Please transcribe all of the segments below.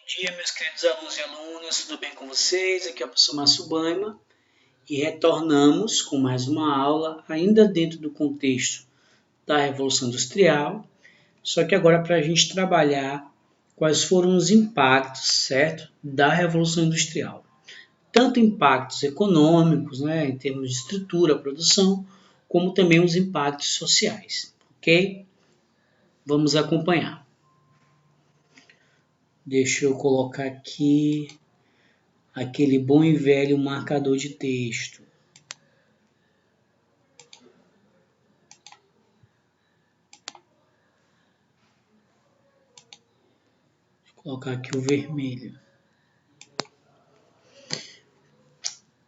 Dia, meus queridos alunos e alunas, tudo bem com vocês? Aqui é o professor Márcio Baima e retornamos com mais uma aula, ainda dentro do contexto da Revolução Industrial, só que agora para a gente trabalhar quais foram os impactos, certo, da Revolução Industrial. Tanto impactos econômicos, em termos de estrutura, produção, como também os impactos sociais, ok? Vamos acompanhar. Deixa eu colocar aqui aquele bom e velho marcador de texto. Vou colocar aqui o vermelho.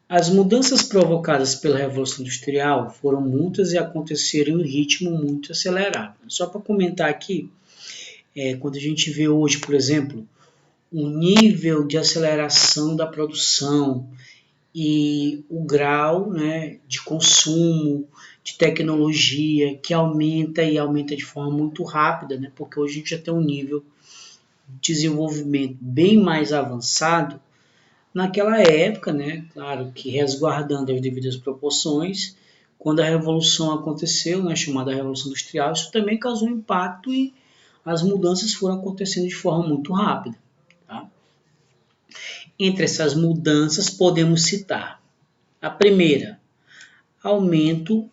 As mudanças provocadas pela Revolução Industrial foram muitas e aconteceram em um ritmo muito acelerado. Só para comentar aqui, quando a gente vê hoje, por exemplo, o nível de aceleração da produção e o grau, de consumo, de tecnologia, que aumenta e aumenta de forma muito rápida, porque hoje a gente já tem um nível de desenvolvimento bem mais avançado. Naquela época, claro que resguardando as devidas proporções, quando a Revolução aconteceu, chamada Revolução Industrial, isso também causou impacto e as mudanças foram acontecendo de forma muito rápida. Tá? Entre essas mudanças, podemos citar a primeira, aumento,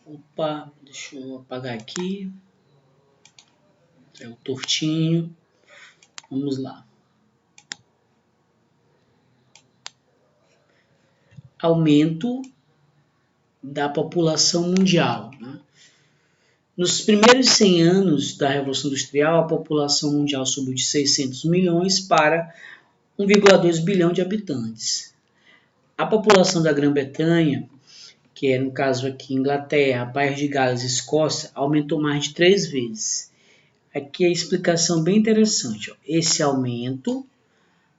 deixa eu apagar aqui, é o tortinho, vamos lá. Aumento da população mundial. Nos primeiros 100 anos da Revolução Industrial, a população mundial subiu de 600 milhões para 1,2 bilhão de habitantes. A população da Grã-Bretanha, que é no caso aqui Inglaterra, País de Gales e Escócia, aumentou mais de 3 vezes. Aqui a explicação bem interessante. Esse aumento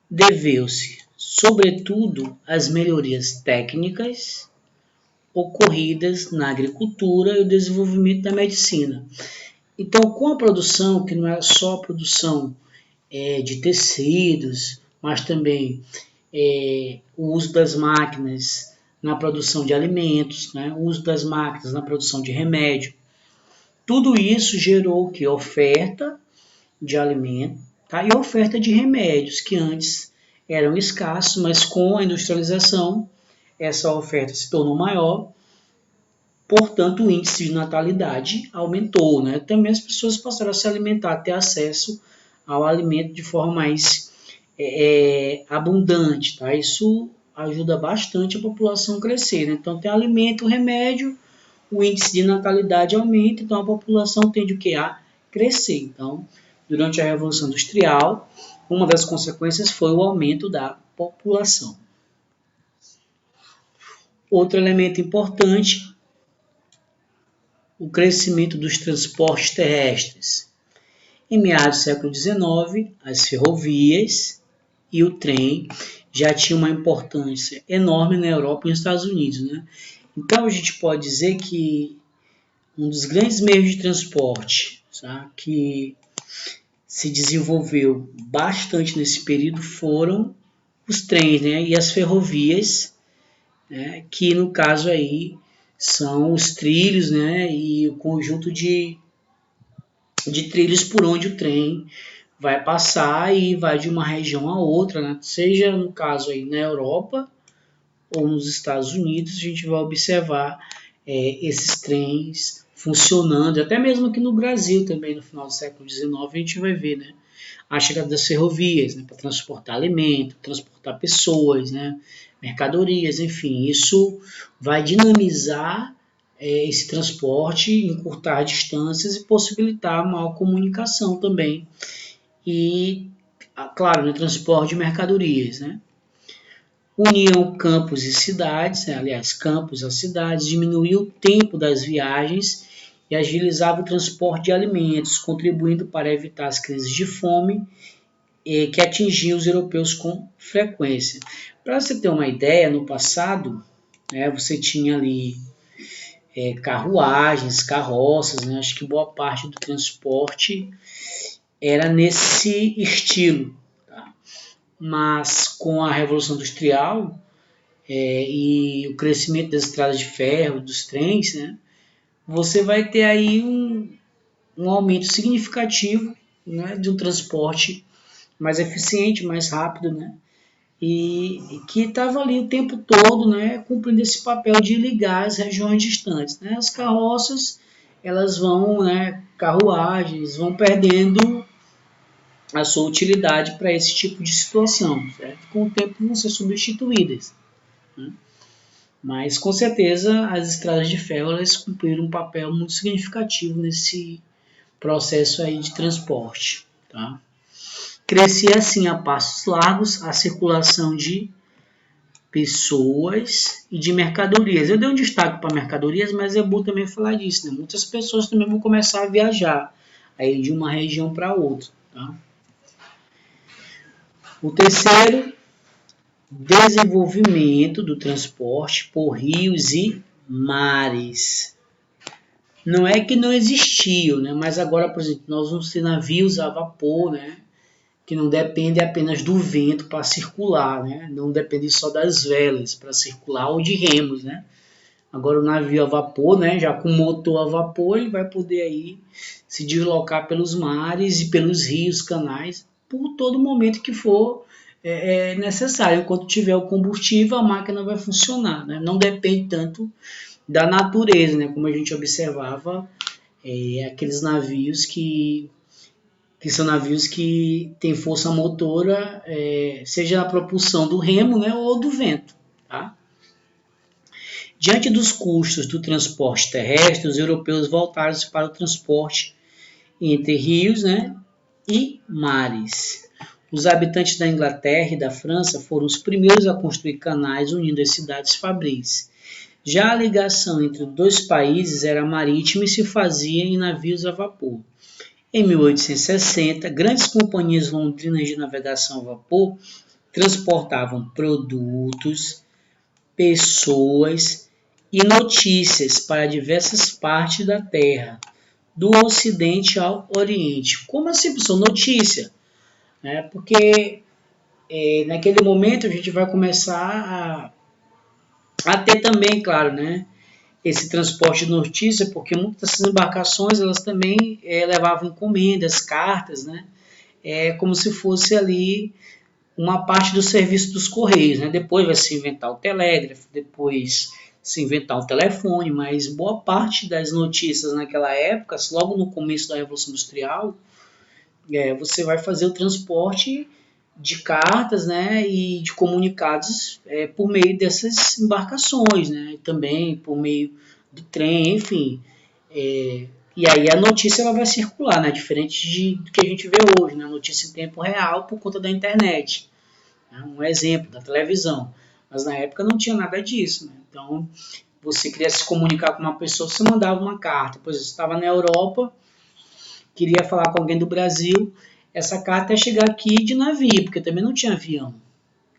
deveu-se, sobretudo, às melhorias técnicas ocorridas na agricultura e o desenvolvimento da medicina. Então, com a produção, que não era só a produção de tecidos, mas também o uso das máquinas na produção de alimentos, o uso das máquinas na produção de remédio, tudo isso gerou que oferta de alimento, e oferta de remédios, que antes eram escassos, mas com a industrialização, essa oferta se tornou maior, portanto o índice de natalidade aumentou. Também as pessoas passaram a se alimentar, a ter acesso ao alimento de forma mais abundante. Isso ajuda bastante a população a crescer. Então tem alimento, remédio, o índice de natalidade aumenta, então a população tende o que? A crescer. Então, durante a Revolução Industrial, uma das consequências foi o aumento da população. Outro elemento importante, o crescimento dos transportes terrestres. Em meados do século XIX, as ferrovias e o trem já tinham uma importância enorme na Europa e nos Estados Unidos. Então, a gente pode dizer que um dos grandes meios de transporte que se desenvolveu bastante nesse período foram os trens, e as ferrovias, que no caso aí são os trilhos, e o conjunto de trilhos por onde o trem vai passar e vai de uma região a outra, seja no caso aí na Europa ou nos Estados Unidos, a gente vai observar esses trens funcionando, até mesmo aqui no Brasil também, no final do século XIX, a gente vai ver a chegada das ferrovias, para transportar alimento, transportar pessoas, mercadorias, enfim, isso vai dinamizar esse transporte, encurtar distâncias e possibilitar maior comunicação também. E, claro, transporte de mercadorias, Uniam campos e cidades, aliás, campos às cidades, diminuía o tempo das viagens e agilizava o transporte de alimentos, contribuindo para evitar as crises de fome que atingiam os europeus com frequência. Para você ter uma ideia, no passado, você tinha ali carruagens, carroças, acho que boa parte do transporte era nesse estilo. mas com a Revolução Industrial e o crescimento das estradas de ferro, dos trens, né, você vai ter aí um aumento significativo, né, de um transporte mais eficiente, mais rápido, né, e que estava ali o tempo todo, né, cumprindo esse papel de ligar as regiões distantes, né. As carroças, elas vão, né, carruagens, vão perdendo a sua utilidade para esse tipo de situação, certo? Com o tempo vão ser substituídas, né? Mas com certeza as estradas de ferro elas cumpriram um papel muito significativo nesse processo aí de transporte, tá? Crescia assim a passos largos a circulação de pessoas e de mercadorias. Eu dei um destaque para mercadorias, mas é bom também falar disso, né? Muitas pessoas também vão começar a viajar aí de uma região para outra, tá? O terceiro, desenvolvimento do transporte por rios e mares. Não é que não existiam, né? Mas agora, por exemplo, nós vamos ter navios a vapor, né? Que não dependem apenas do vento para circular, né? Não depende só das velas para circular ou de remos, né? Agora o navio a vapor, né? Já com motor a vapor, ele vai poder aí se deslocar pelos mares e pelos rios, canais, por todo momento que for necessário. Enquanto tiver o combustível, a máquina vai funcionar, né? Não depende tanto da natureza, né? Como a gente observava, aqueles navios que são navios que têm força motora, seja a propulsão do remo, né, ou do vento, tá? Diante dos custos do transporte terrestre, os europeus voltaram-se para o transporte entre rios, né, e mares. Os habitantes da Inglaterra e da França foram os primeiros a construir canais unindo as cidades fabris. Já a ligação entre os dois países era marítima e se fazia em navios a vapor. Em 1860, grandes companhias londrinas de navegação a vapor transportavam produtos, pessoas e notícias para diversas partes da Terra, do Ocidente ao Oriente. Como assim, pessoal? Notícia. Né? Porque naquele momento a gente vai começar a ter também, claro, né, esse transporte de notícia, porque muitas dessas embarcações elas também levavam encomendas, cartas, né, como se fosse ali uma parte do serviço dos Correios. Né? Depois vai se inventar o telégrafo, depois se inventar o telefone, mas boa parte das notícias naquela época, logo no começo da Revolução Industrial, você vai fazer o transporte de cartas, né, e de comunicados por meio dessas embarcações, né, também por meio do trem, enfim. E aí a notícia ela vai circular, né, diferente do que a gente vê hoje, né, notícia em tempo real por conta da internet. Né, um exemplo, da televisão. Mas na época não tinha nada disso. Né, então, você queria se comunicar com uma pessoa, você mandava uma carta. Pois você estava na Europa, queria falar com alguém do Brasil, essa carta ia chegar aqui de navio, porque também não tinha avião.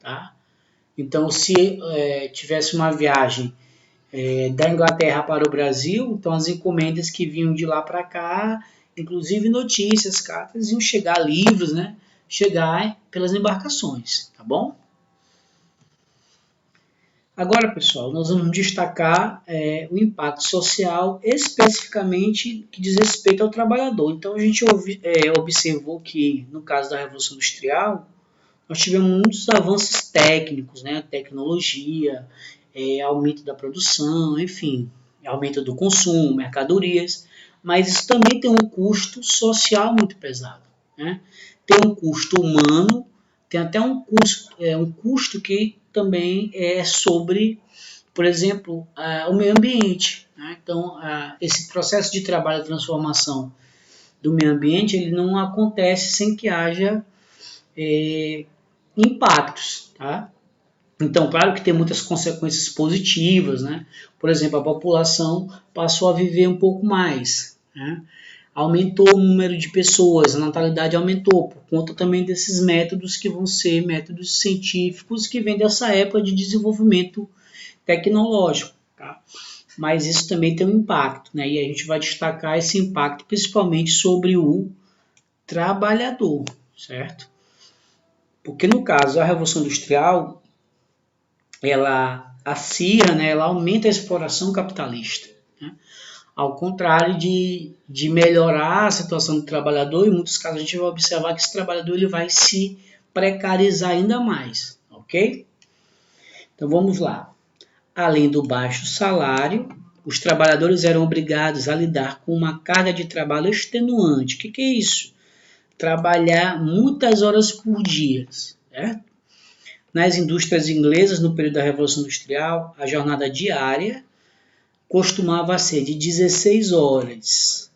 Tá? Então, se tivesse uma viagem da Inglaterra para o Brasil, então as encomendas que vinham de lá para cá, inclusive notícias, cartas, iam chegar, livros, né? Chegar pelas embarcações, tá bom? Agora, pessoal, nós vamos destacar o impacto social, especificamente que diz respeito ao trabalhador. Então, a gente observou que, no caso da Revolução Industrial, nós tivemos muitos avanços técnicos, né? Tecnologia, aumento da produção, enfim, aumento do consumo, mercadorias, mas isso também tem um custo social muito pesado. Né? Tem um custo humano, tem até um custo que também é sobre, por exemplo, o meio ambiente. Né? Então, esse processo de trabalho de transformação do meio ambiente, ele não acontece sem que haja impactos. Tá? Então, claro que tem muitas consequências positivas, né? Por exemplo, a população passou a viver um pouco mais, né? Aumentou o número de pessoas, a natalidade aumentou, por conta também desses métodos que vão ser métodos científicos que vêm dessa época de desenvolvimento tecnológico, tá? Mas isso também tem um impacto, né? E a gente vai destacar esse impacto principalmente sobre o trabalhador, certo? Porque no caso, a Revolução Industrial, ela acirra, né, ela aumenta a exploração capitalista, né? Ao contrário de melhorar a situação do trabalhador, em muitos casos a gente vai observar que esse trabalhador ele vai se precarizar ainda mais, ok? Então vamos lá. Além do baixo salário, os trabalhadores eram obrigados a lidar com uma carga de trabalho extenuante. O que é isso? Trabalhar muitas horas por dia, certo? Nas indústrias inglesas, no período da Revolução Industrial, a jornada diária costumava ser de 16 horas,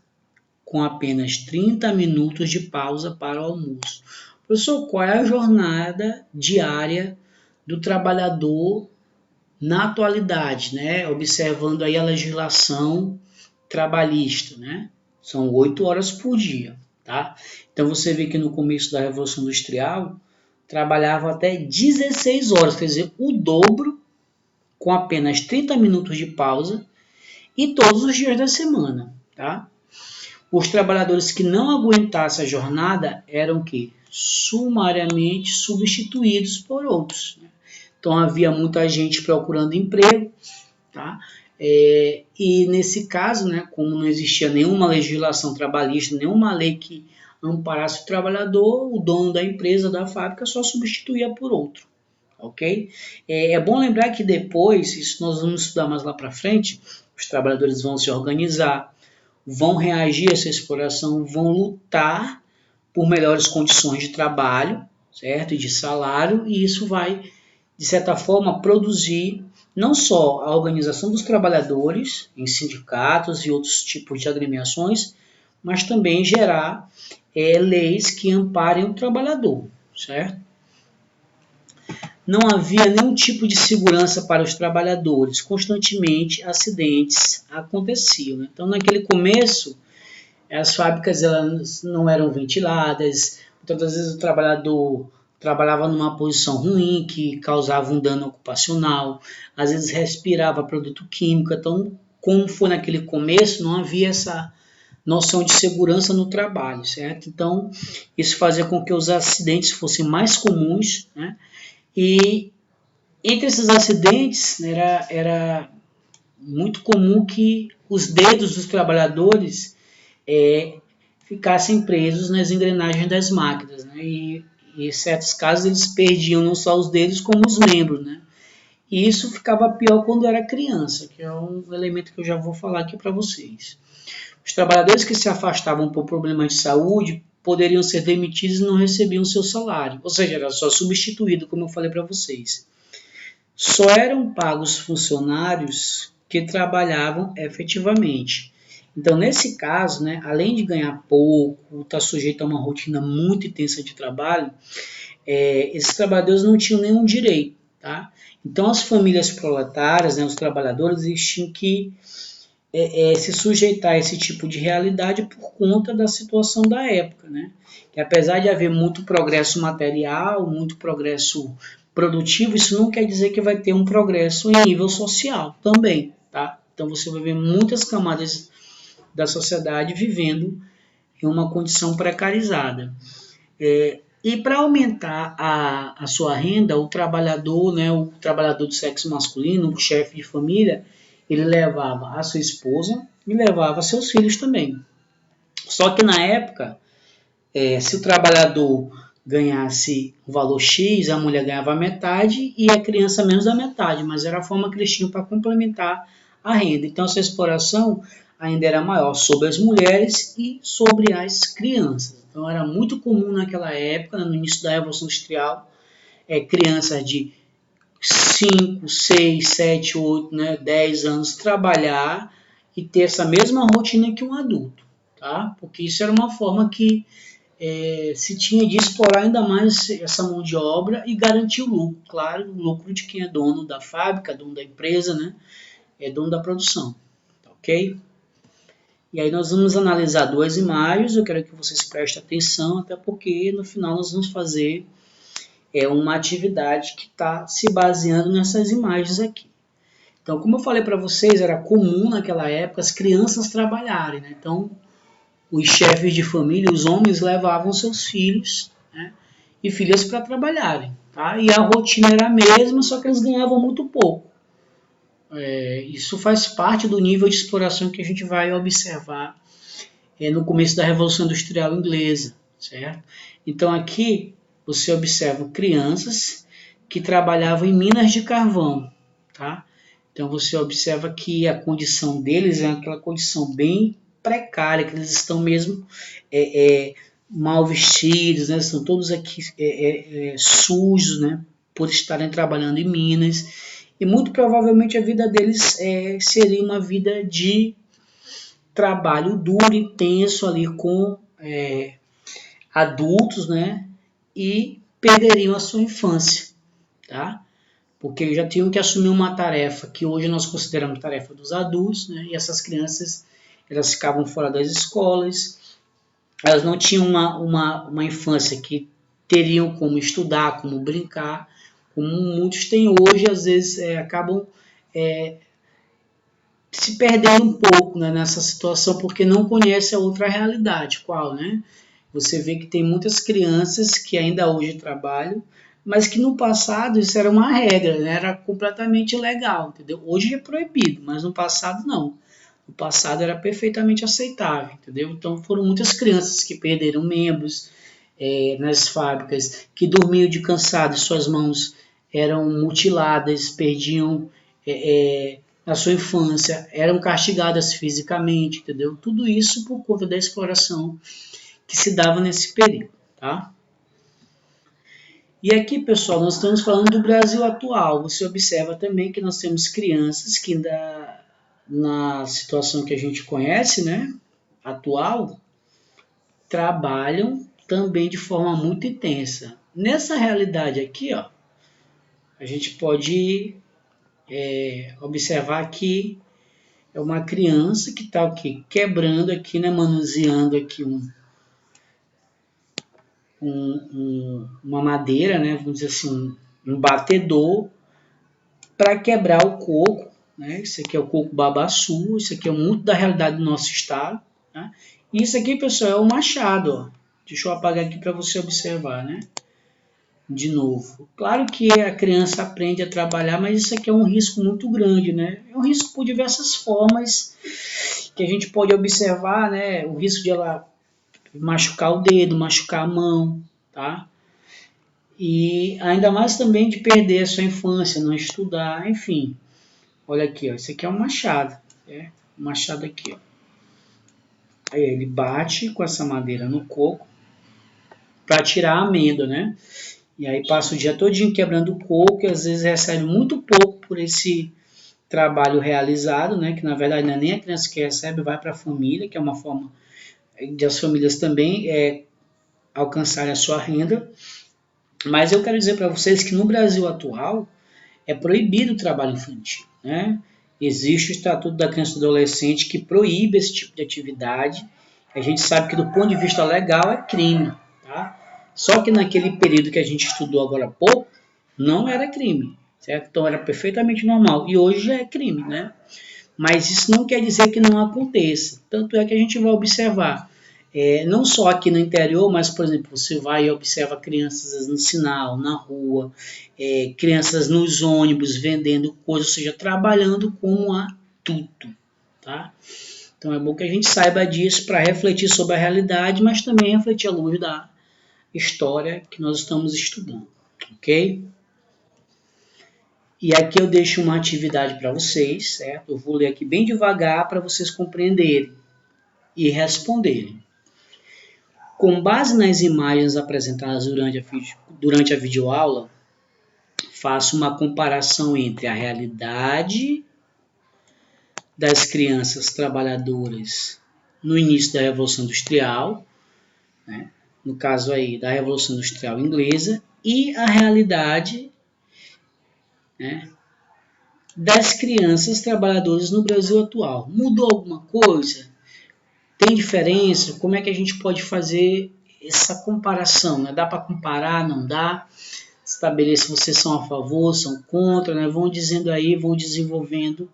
com apenas 30 minutos de pausa para o almoço. Professor, qual é a jornada diária do trabalhador na atualidade, né? Observando aí a legislação trabalhista, né? São 8 horas por dia, tá? Então você vê que no começo da Revolução Industrial trabalhava até 16 horas, quer dizer, o dobro, com apenas 30 minutos de pausa e todos os dias da semana, tá? Os trabalhadores que não aguentassem a jornada eram que sumariamente substituídos por outros, né? Então havia muita gente procurando emprego, tá? E nesse caso, né, como não existia nenhuma legislação trabalhista, nenhuma lei que amparasse o trabalhador, o dono da empresa, da fábrica, só substituía por outro, ok? É bom lembrar que depois, isso nós vamos estudar mais lá para frente, os trabalhadores vão se organizar, vão reagir a essa exploração, vão lutar por melhores condições de trabalho, certo? E de salário, e isso vai, de certa forma, produzir não só a organização dos trabalhadores em sindicatos e outros tipos de agremiações, mas também gerar leis que amparem o trabalhador, certo? Não havia nenhum tipo de segurança para os trabalhadores, constantemente acidentes aconteciam, né? Então, naquele começo, as fábricas elas não eram ventiladas, muitas vezes o trabalhador trabalhava numa posição ruim que causava um dano ocupacional, às vezes respirava produto químico. Então, como foi naquele começo, não havia essa noção de segurança no trabalho, certo? Então, isso fazia com que os acidentes fossem mais comuns, né? E entre esses acidentes era muito comum que os dedos dos trabalhadores ficassem presos nas engrenagens das máquinas, né? E em certos casos eles perdiam não só os dedos como os membros, né? E isso ficava pior quando era criança, que é um elemento que eu já vou falar aqui para vocês. Os trabalhadores que se afastavam por problemas de saúde poderiam ser demitidos e não recebiam seu salário, ou seja, era só substituído, como eu falei para vocês. Só eram pagos funcionários que trabalhavam efetivamente. Então, nesse caso, né, além de ganhar pouco, estar sujeito a uma rotina muito intensa de trabalho, esses trabalhadores não tinham nenhum direito, tá? Então, as famílias proletárias, né, os trabalhadores, eles tinham que se sujeitar a esse tipo de realidade por conta da situação da época, né? Que apesar de haver muito progresso material, muito progresso produtivo, isso não quer dizer que vai ter um progresso em nível social também, tá? Então você vai ver muitas camadas da sociedade vivendo em uma condição precarizada. E para aumentar a sua renda, o trabalhador, né, o trabalhador do sexo masculino, o chefe de família, ele levava a sua esposa e levava seus filhos também. Só que na época, se o trabalhador ganhasse o valor X, a mulher ganhava metade e a criança menos da metade, mas era a forma que eles tinham para complementar a renda. Então essa exploração ainda era maior sobre as mulheres e sobre as crianças. Então era muito comum naquela época, no início da Revolução Industrial, crianças de 5, 6, 7, 8, né, 10 anos trabalhar e ter essa mesma rotina que um adulto, tá? Porque isso era uma forma que se tinha de explorar ainda mais essa mão de obra e garantir o lucro, claro, o lucro de quem é dono da fábrica, dono da empresa, né, é dono da produção, ok? E aí nós vamos analisar duas imagens, eu quero que vocês prestem atenção, até porque no final nós vamos fazer uma atividade que está se baseando nessas imagens aqui. Então, como eu falei para vocês, era comum naquela época as crianças trabalharem, né? Então, os chefes de família, os homens, levavam seus filhos, né, e filhas para trabalharem. Tá? E a rotina era a mesma, só que eles ganhavam muito pouco. Isso faz parte do nível de exploração que a gente vai observar no começo da Revolução Industrial Inglesa, certo? Então aqui você observa crianças que trabalhavam em minas de carvão, tá? Então você observa que a condição deles é aquela condição bem precária, que eles estão mesmo mal vestidos, né? Estão todos aqui sujos, né? Por estarem trabalhando em minas. E muito provavelmente a vida deles seria uma vida de trabalho duro, intenso ali com adultos, né? E perderiam a sua infância, tá? Porque já tinham que assumir uma tarefa que hoje nós consideramos tarefa dos adultos, né? E essas crianças, elas ficavam fora das escolas, elas não tinham uma infância que teriam como estudar, como brincar, como muitos têm hoje, às vezes acabam se perdendo um pouco, né, nessa situação, porque não conhece a outra realidade. Qual, né? Você vê que tem muitas crianças que ainda hoje trabalham, mas que no passado isso era uma regra, né? Era completamente ilegal, entendeu? Hoje é proibido, mas no passado não. No passado era perfeitamente aceitável, entendeu? Então foram muitas crianças que perderam membros nas fábricas, que dormiam de cansado, suas mãos eram mutiladas, perdiam na sua infância, eram castigadas fisicamente, entendeu? Tudo isso por conta da exploração que se dava nesse período, tá? E aqui, pessoal, nós estamos falando do Brasil atual. Você observa também que nós temos crianças que ainda na situação que a gente conhece, né, atual, trabalham também de forma muito intensa. Nessa realidade aqui, ó, a gente pode observar que é uma criança que está aqui quebrando aqui, né, manuseando aqui uma madeira, né, vamos dizer assim, um batedor para quebrar o coco, né? Isso aqui é o coco babaçu, isso aqui é muito da realidade do nosso estado, né? E isso aqui, pessoal, é o machado, ó. Deixa eu apagar aqui para você observar, né? De novo. Claro que a criança aprende a trabalhar, mas isso aqui é um risco muito grande, né? É um risco por diversas formas que a gente pode observar, né? O risco de ela machucar o dedo, machucar a mão, tá? E ainda mais também de perder a sua infância, não estudar, enfim. Olha aqui, ó, esse aqui é um machado, um machado aqui, ó. Aí ele bate com essa madeira no coco para tirar a amêndoa, né? E aí passa o dia todinho quebrando o coco e às vezes recebe muito pouco por esse trabalho realizado, né? Que na verdade não é nem a criança que recebe, vai para a família, que é uma forma de as famílias também alcançarem a sua renda. Mas eu quero dizer para vocês que no Brasil atual é proibido o trabalho infantil, né? Existe o Estatuto da Criança e do Adolescente que proíbe esse tipo de atividade. A gente sabe que do ponto de vista legal é crime, tá? Só que naquele período que a gente estudou agora há pouco, não era crime, certo? Então era perfeitamente normal. E hoje já é crime, né? Mas isso não quer dizer que não aconteça. Tanto é que a gente vai observar, não só aqui no interior, mas, por exemplo, você vai e observa crianças no sinal, na rua, crianças nos ônibus vendendo coisas, ou seja, trabalhando como adulto, tá? Então é bom que a gente saiba disso para refletir sobre a realidade, mas também refletir à luz da história que nós estamos estudando, ok? E aqui eu deixo uma atividade para vocês, certo? Eu vou ler aqui bem devagar para vocês compreenderem e responderem. Com base nas imagens apresentadas durante a videoaula, faço uma comparação entre a realidade das crianças trabalhadoras no início da Revolução Industrial, né? No caso aí da Revolução Industrial Inglesa, e a realidade, né, das crianças trabalhadoras no Brasil atual. Mudou alguma coisa? Tem diferença? Como é que a gente pode fazer essa comparação? Né? Dá para comparar? Não dá? Estabelecer se vocês são a favor, são contra, né? Vão dizendo aí, vão desenvolvendo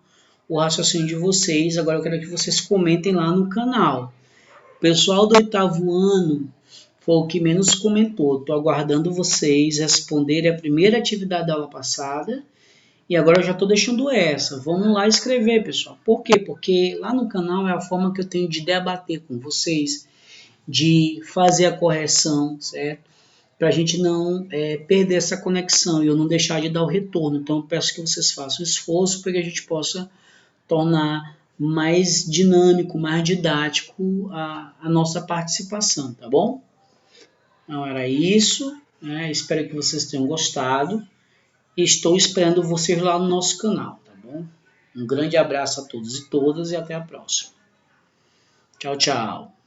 o raciocínio de vocês. Agora eu quero que vocês comentem lá no canal. O pessoal do 8º ano foi o que menos comentou. Estou aguardando vocês responderem a primeira atividade da aula passada. E agora eu já estou deixando essa. Vamos lá escrever, pessoal. Por quê? Porque lá no canal é a forma que eu tenho de debater com vocês, de fazer a correção, certo? Para a gente não perder essa conexão e eu não deixar de dar o retorno. Então eu peço que vocês façam esforço para que a gente possa tornar mais dinâmico, mais didático a nossa participação, tá bom? Então era isso, né? Espero que vocês tenham gostado e estou esperando vocês lá no nosso canal, tá bom? Um grande abraço a todos e todas e até a próxima. Tchau, tchau.